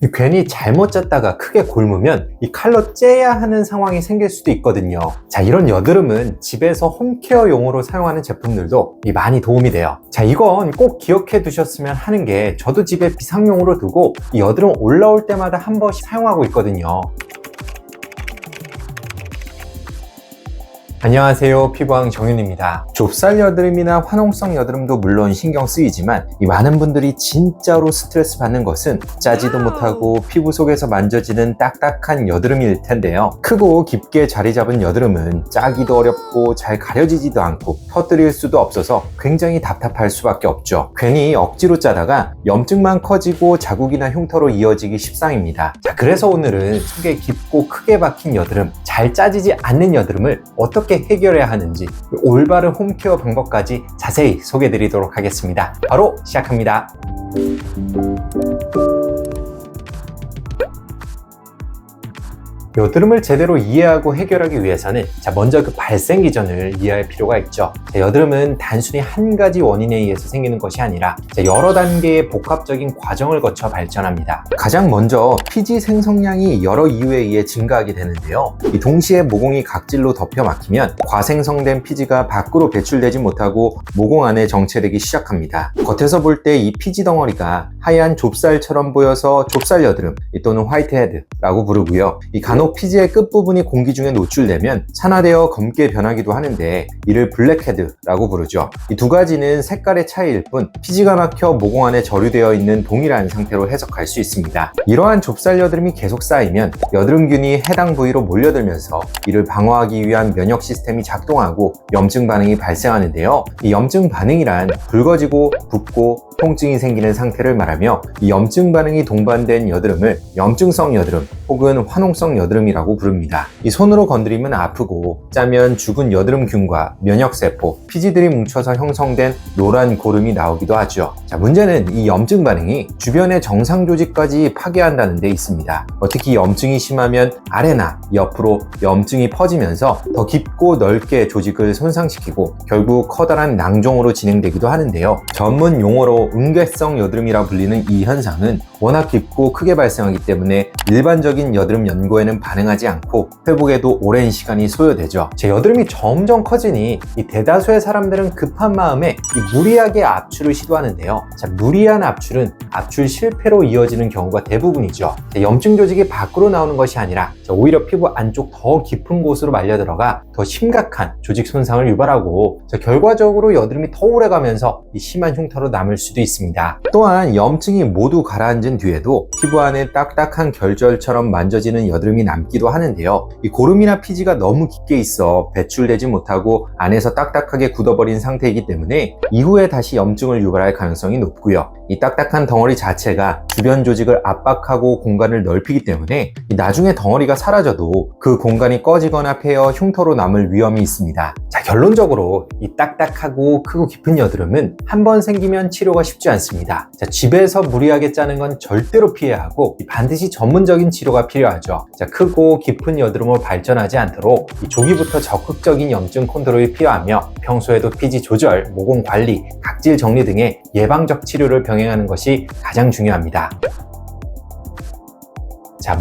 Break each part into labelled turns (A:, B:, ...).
A: 괜히 잘못 짰다가 크게 곪으면 이 칼로 째야 하는 상황이 생길 수도 있거든요. 자, 이런 여드름은 집에서 홈케어용으로 사용하는 제품들도 많이 도움이 돼요. 자, 이건 꼭 기억해 두셨으면 하는 게, 저도 집에 비상용으로 두고 이 여드름 올라올 때마다 한 번씩 사용하고 있거든요. 안녕하세요, 피부왕 정윤입니다. 좁쌀 여드름이나 화농성 여드름도 물론 신경 쓰이지만 이 많은 분들이 진짜로 스트레스 받는 것은 짜지도 못하고 피부 속에서 만져지는 딱딱한 여드름일 텐데요. 크고 깊게 자리 잡은 여드름은 짜기도 어렵고 잘 가려지지도 않고 터뜨릴 수도 없어서 굉장히 답답할 수밖에 없죠. 괜히 억지로 짜다가 염증만 커지고 자국이나 흉터로 이어지기 십상입니다. 자, 그래서 오늘은 속에 깊고 크게 박힌 여드름, 잘 짜지지 않는 여드름을 어떻게 해결해야 하는지, 올바른 홈케어 방법까지 자세히 소개해 드리도록 하겠습니다. 바로 시작합니다. 여드름을 제대로 이해하고 해결하기 위해서는 먼저 그 발생 기전을 이해할 필요가 있죠. 여드름은 단순히 한 가지 원인에 의해서 생기는 것이 아니라 여러 단계의 복합적인 과정을 거쳐 발전합니다. 가장 먼저 피지 생성량이 여러 이유에 의해 증가하게 되는데요. 동시에 모공이 각질로 덮여 막히면 과생성된 피지가 밖으로 배출되지 못하고 모공 안에 정체되기 시작합니다. 겉에서 볼 때 이 피지 덩어리가 하얀 좁쌀처럼 보여서 좁쌀 여드름 또는 화이트헤드라고 부르고요. 간혹 피지의 끝부분이 공기 중에 노출되면 산화되어 검게 변하기도 하는데 이를 블랙헤드라고 부르죠. 이 두 가지는 색깔의 차이일 뿐 피지가 막혀 모공 안에 저류되어 있는 동일한 상태로 해석할 수 있습니다. 이러한 좁쌀 여드름이 계속 쌓이면 여드름균이 해당 부위로 몰려들면서 이를 방어하기 위한 면역 시스템이 작동하고 염증 반응이 발생하는데요. 이 염증 반응이란 붉어지고 붓고 통증이 생기는 상태를 말하며, 이 염증 반응이 동반된 여드름을 염증성 여드름 혹은 화농성 여드름이라고 부릅니다. 이 손으로 건드리면 아프고 짜면 죽은 여드름균과 면역세포, 피지들이 뭉쳐서 형성된 노란 고름이 나오기도 하죠. 자, 문제는 이 염증 반응이 주변의 정상 조직까지 파괴한다는 데 있습니다. 특히 염증이 심하면 아래나 옆으로 염증이 퍼지면서 더 깊고 넓게 조직을 손상시키고 결국 커다란 낭종으로 진행되기도 하는데요. 전문 용어로 응괴성 여드름이라 불리는 이 현상은 워낙 깊고 크게 발생하기 때문에 일반적인 여드름 연고에는 반응하지 않고 회복에도 오랜 시간이 소요되죠. 여드름이 점점 커지니 이 대다수의 사람들은 급한 마음에 무리하게 압출을 시도하는데요. 무리한 압출은 압출 실패로 이어지는 경우가 대부분이죠. 염증 조직이 밖으로 나오는 것이 아니라 오히려 피부 안쪽 더 깊은 곳으로 말려들어가 더 심각한 조직 손상을 유발하고 결과적으로 여드름이 더 오래가면서 심한 흉터로 남을 수도 있습니다. 또한 염증이 모두 가라앉은 뒤에도 피부 안에 딱딱한 결절처럼 만져지는 여드름이 남기도 하는데요. 이 고름이나 피지가 너무 깊게 있어 배출되지 못하고 안에서 딱딱하게 굳어버린 상태이기 때문에 이후에 다시 염증을 유발할 가능성이 높고요. 이 딱딱한 덩어리 자체가 주변 조직을 압박하고 공간을 넓히기 때문에 나중에 덩어리가 사라져도 그 공간이 꺼지거나 패여 흉터로 남을 위험이 있습니다. 결론적으로 이 딱딱하고 크고 깊은 여드름은 한 번 생기면 치료가 쉽지 않습니다. 집에서 무리하게 짜는 건 절대로 피해야 하고 반드시 전문적인 치료가 필요하죠. 크고 깊은 여드름으로 발전하지 않도록 조기부터 적극적인 염증 컨트롤이 필요하며, 평소에도 피지 조절, 모공 관리, 각질 정리 등의 예방적 치료를 병행하는 것이 가장 중요합니다.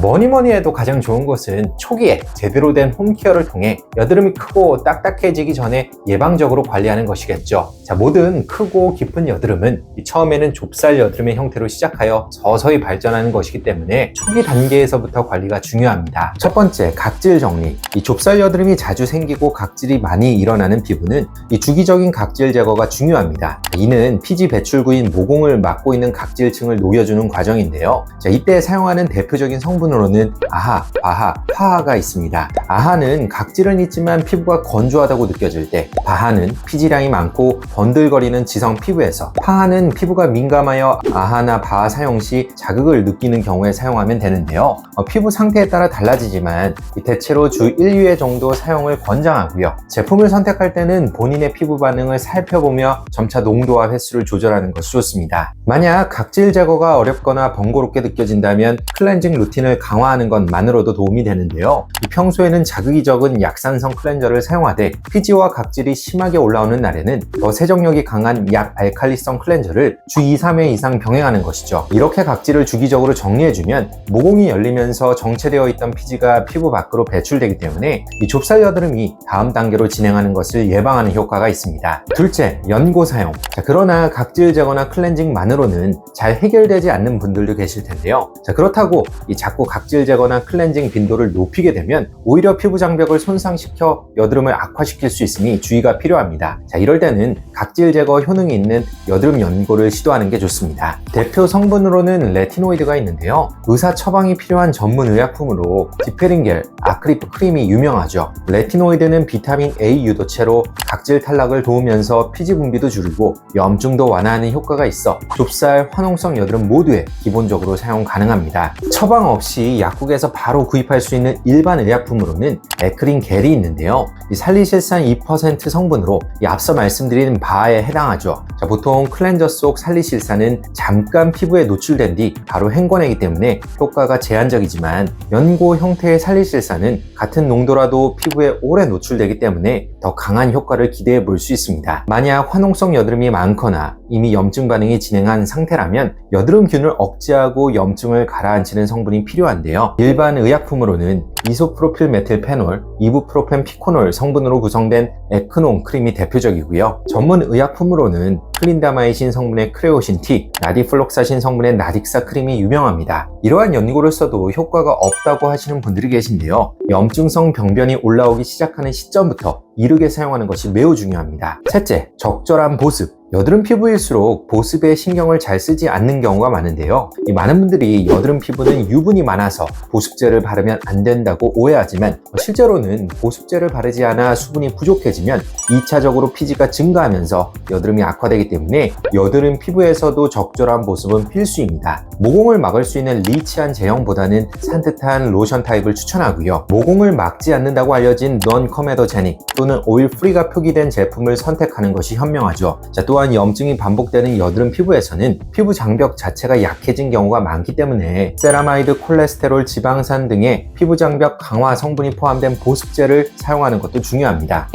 A: 뭐니 해도 가장 좋은 것은 초기에 제대로 된 홈케어를 통해 여드름이 크고 딱딱해지기 전에 예방적으로 관리하는 것이겠죠. 모든 크고 깊은 여드름은 처음에는 좁쌀 여드름의 형태로 시작하여 서서히 발전하는 것이기 때문에 초기 단계에서부터 관리가 중요합니다. 첫 번째, 각질 정리. 이 좁쌀 여드름이 자주 생기고 각질이 많이 일어나는 피부는 이 주기적인 각질 제거가 중요합니다. 이는 피지 배출구인 모공을 막고 있는 각질층을 녹여주는 과정인데요. 이때 사용하는 대표적인 성분으로는 아하, 바하, 파하가 있습니다. 아하는 각질은 있지만 피부가 건조하다고 느껴질 때, 바하는 피지량이 많고 번들거리는 지성 피부에서, 파하는 피부가 민감하여 아하나 바하 사용 시 자극을 느끼는 경우에 사용하면 되는데요. 피부 상태에 따라 달라지지만 대체로 주 1회 정도 사용을 권장하고요. 제품을 선택할 때는 본인의 피부 반응을 살펴보며 점차 농도와 횟수를 조절하는 것이 좋습니다. 만약 각질 제거가 어렵거나 번거롭게 느껴진다면 클렌징 루틴 루틴을 강화하는 것만으로도 도움이 되는데요. 평소에는 자극이 적은 약산성 클렌저를 사용하되 피지와 각질이 심하게 올라오는 날에는 더 세정력이 강한 약 알칼리성 클렌저를 주 2, 3회 이상 병행하는 것이죠. 이렇게 각질을 주기적으로 정리해주면 모공이 열리면서 정체되어 있던 피지가 피부 밖으로 배출되기 때문에 이 좁쌀 여드름이 다음 단계로 진행하는 것을 예방하는 효과가 있습니다. 둘째, 연고 사용. 그러나 각질 제거나 클렌징만으로는 잘 해결되지 않는 분들도 계실 텐데요. 그렇다고 자꾸 각질 제거나 클렌징 빈도를 높이게 되면 오히려 피부 장벽을 손상시켜 여드름을 악화시킬 수 있으니 주의가 필요합니다. 이럴 때는 각질 제거 효능이 있는 여드름 연고를 시도하는 게 좋습니다. 대표 성분으로는 레티노이드가 있는데요. 의사 처방이 필요한 전문 의약품으로 디페린겔, 아크리프 크림이 유명하죠. 레티노이드는 비타민 A 유도체로 각질 탈락을 도우면서 피지 분비도 줄이고 염증도 완화하는 효과가 있어 좁쌀, 화농성 여드름 모두에 기본적으로 사용 가능합니다. 처방 없이 약국에서 바로 구입할 수 있는 일반 의약품으로는 에크린 겔이 있는데요. 이 살리실산 2% 성분으로 앞서 말씀드린 바에 해당하죠. 보통 클렌저 속 살리실산은 잠깐 피부에 노출된 뒤 바로 헹궈내기 때문에 효과가 제한적이지만 연고 형태의 살리실산은 같은 농도라도 피부에 오래 노출되기 때문에 더 강한 효과를 기대해 볼 수 있습니다. 만약 화농성 여드름이 많거나 이미 염증 반응이 진행한 상태라면 여드름균을 억제하고 염증을 가라앉히는 성분이 필요한데요. 일반 의약품으로는 이소프로필 메틸페놀, 이부프로펜 피코놀 성분으로 구성된 에크논 크림이 대표적이고요. 전문 의약품으로는 클린다마이신 성분의 크레오신 T, 나디플록사신 성분의 나딕사 크림이 유명합니다. 이러한 연고를 써도 효과가 없다고 하시는 분들이 계신데요. 염증성 병변이 올라오기 시작하는 시점부터 이르게 사용하는 것이 매우 중요합니다. 셋째, 적절한 보습. 여드름 피부일수록 보습에 신경을 잘 쓰지 않는 경우가 많은데요. 많은 분들이 여드름 피부는 유분이 많아서 보습제를 바르면 안 된다고 오해하지만 실제로는 보습제를 바르지 않아 수분이 부족해지면 2차적으로 피지가 증가하면서 여드름이 악화되기 때문에 여드름 피부에서도 적절한 보습은 필수입니다. 모공을 막을 수 있는 리치한 제형보다는 산뜻한 로션 타입을 추천하고요. 모공을 막지 않는다고 알려진 non-comedogenic 또는 오일 프리가 표기된 제품을 선택하는 것이 현명하죠. 또한 염증이 반복되는 여드름 피부에서는 피부 장벽 자체가 약해진 경우가 많기 때문에 세라마이드, 콜레스테롤, 지방산 등의 피부 장벽 강화 성분이 포함된 보습제를 사용하는 것도 중요합니다.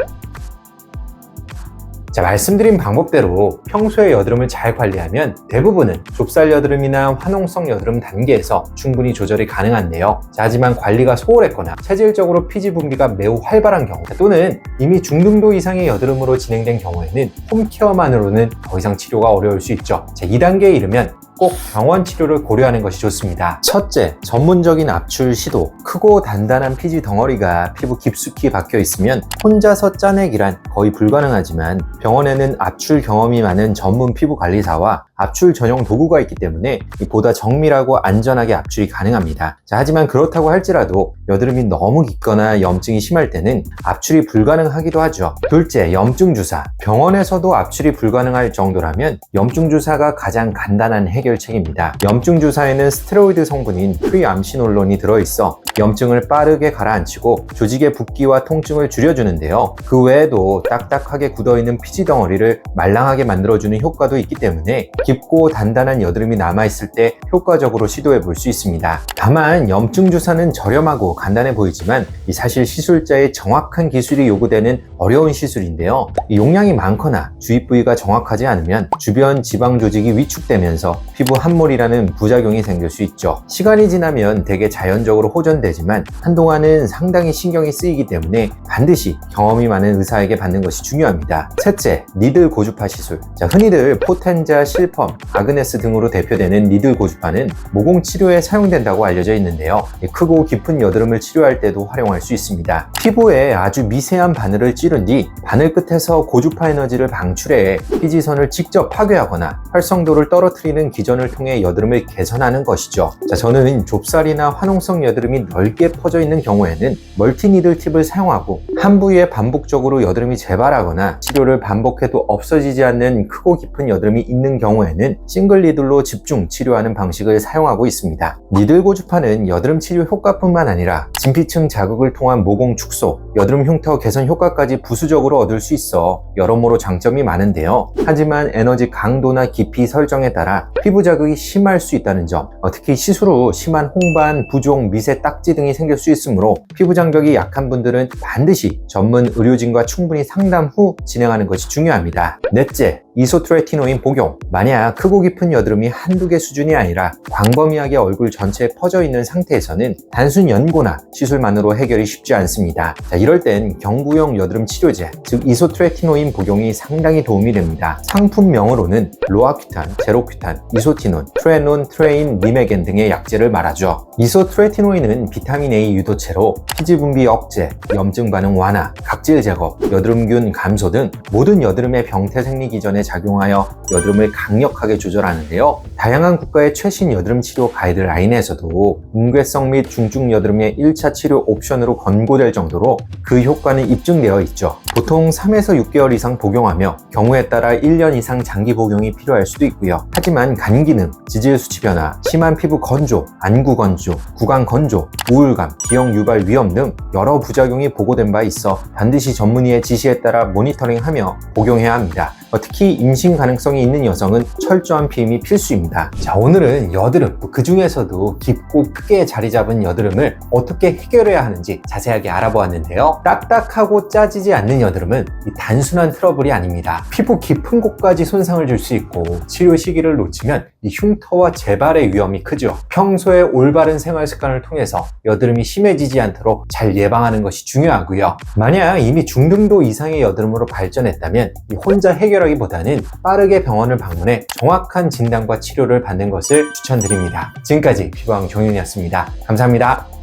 A: 말씀드린 방법대로 평소에 여드름을 잘 관리하면 대부분은 좁쌀 여드름이나 화농성 여드름 단계에서 충분히 조절이 가능한데요. 하지만 관리가 소홀했거나 체질적으로 피지 분비가 매우 활발한 경우 또는 이미 중등도 이상의 여드름으로 진행된 경우에는 홈케어만으로는 더 이상 치료가 어려울 수 있죠. 2단계에 이르면 꼭 병원 치료를 고려하는 것이 좋습니다. 첫째, 전문적인 압출 시도. 크고 단단한 피지 덩어리가 피부 깊숙이 박혀 있으면 혼자서 짜내기란 거의 불가능하지만 병원에는 압출 경험이 많은 전문 피부 관리사와 압출 전용 도구가 있기 때문에 보다 정밀하고 안전하게 압출이 가능합니다. 하지만 그렇다고 할지라도 여드름이 너무 깊거나 염증이 심할 때는 압출이 불가능하기도 하죠. 둘째, 염증 주사. 병원에서도 압출이 불가능할 정도라면 염증 주사가 가장 간단한 해결책입니다. 염증 주사에는 스테로이드 성분인 프리암시놀론이 들어있어 염증을 빠르게 가라앉히고 조직의 붓기와 통증을 줄여주는데요. 그 외에도 딱딱하게 굳어있는 피지 덩어리를 말랑하게 만들어주는 효과도 있기 때문에 깊고 단단한 여드름이 남아있을 때 효과적으로 시도해 볼 수 있습니다. 다만 염증 주사는 저렴하고 간단해 보이지만 사실 시술자의 정확한 기술이 요구되는 어려운 시술인데요. 용량이 많거나 주입 부위가 정확하지 않으면 주변 지방 조직이 위축되면서 피부 함몰이라는 부작용이 생길 수 있죠. 시간이 지나면 대개 자연적으로 호전되지만 한동안은 상당히 신경이 쓰이기 때문에 반드시 경험이 많은 의사에게 받는 것이 중요합니다. 셋째, 니들 고주파 시술. 흔히들 포텐자, 실펌, 아그네스 등으로 대표되는 니들 고주파는 모공 치료에 사용된다고 알려져 있는데요. 크고 깊은 여드름을 치료할 때도 활용할 수 있습니다. 피부에 아주 미세한 바늘을 찌른 뒤 바늘 끝에서 고주파 에너지를 방출해 피지선을 직접 파괴하거나 활성도를 떨어뜨리는 기전을 통해 여드름을 개선하는 것이죠. 저는 좁쌀이나 화농성 여드름이 넓게 퍼져 있는 경우에는 멀티니들 팁을 사용하고 한 부위에 반복적으로 여드름이 재발하거나 치료를 반복해도 없어지지 않는 크고 깊은 여드름이 있는 경우에는 싱글 니들로 집중 치료하는 방식을 사용하고 있습니다. 니들 고주파는 여드름 치료 효과뿐만 아니라 진피층 자극을 통한 모공 축소, 여드름 흉터 개선 효과까지 부수적으로 얻을 수 있어 여러모로 장점이 많은데요. 하지만 에너지 강도나 깊이 설정에 따라 피부 자극이 심할 수 있다는 점, 특히 시술 후 심한 홍반, 부종, 미세 딱지 등이 생길 수 있으므로 피부 장벽이 약한 분들은 반드시 전문 의료진과 충분히 상담 후 진행하는 것이 중요합니다. 넷째, 이소트레티노인 복용. 만약 크고 깊은 여드름이 한두 개 수준이 아니라 광범위하게 얼굴 전체에 퍼져 있는 상태에서는 단순 연고나 시술만으로 해결이 쉽지 않습니다. 이럴 땐 경구용 여드름 치료제, 즉 이소트레티노인 복용이 상당히 도움이 됩니다. 상품명으로는 로아큐탄, 제로큐탄, 이소티논, 트레논, 트레인, 니메겐 등의 약재를 말하죠. 이소트레티노인은 비타민 A 유도체로 피지 분비 억제, 염증 반응 완화, 각질 제거, 여드름균 감소 등 모든 여드름의 병태 생리 기전에 작용하여 여드름을 강력하게 조절하는데요. 다양한 국가의 최신 여드름 치료 가이드라인에서도 음괴성 및 중증 여드름의 1차 치료 옵션으로 권고될 정도로 그 효과는 입증되어 있죠. 보통 3에서 6개월 이상 복용하며 경우에 따라 1년 이상 장기 복용이 필요할 수도 있고요. 하지만 간 기능, 지질 수치 변화, 심한 피부 건조, 안구 건조, 구강 건조, 우울감, 기형 유발 위험 등 여러 부작용이 보고된 바 있어 반드시 전문의의 지시에 따라 모니터링하며 복용해야 합니다. 특히 임신 가능성이 있는 여성은 철저한 피임이 필수입니다. 자, 오늘은 여드름, 그 중에서도 깊고 크게 자리 잡은 여드름을 어떻게 해결해야 하는지 자세하게 알아보았는데요. 딱딱하고 짜지지 않는 여드름은 단순한 트러블이 아닙니다. 피부 깊은 곳까지 손상을 줄 수 있고 치료 시기를 놓치면 흉터와 재발의 위험이 크죠. 평소에 올바른 생활 습관을 통해서 여드름이 심해지지 않도록 잘 예방하는 것이 중요하고요. 만약 이미 중등도 이상의 여드름으로 발전했다면 혼자 해결하기보다는 빠르게 병원을 방문해 정확한 진단과 치료를 받는 것을 추천드립니다. 지금까지 피부왕 정윤이었습니다. 감사합니다.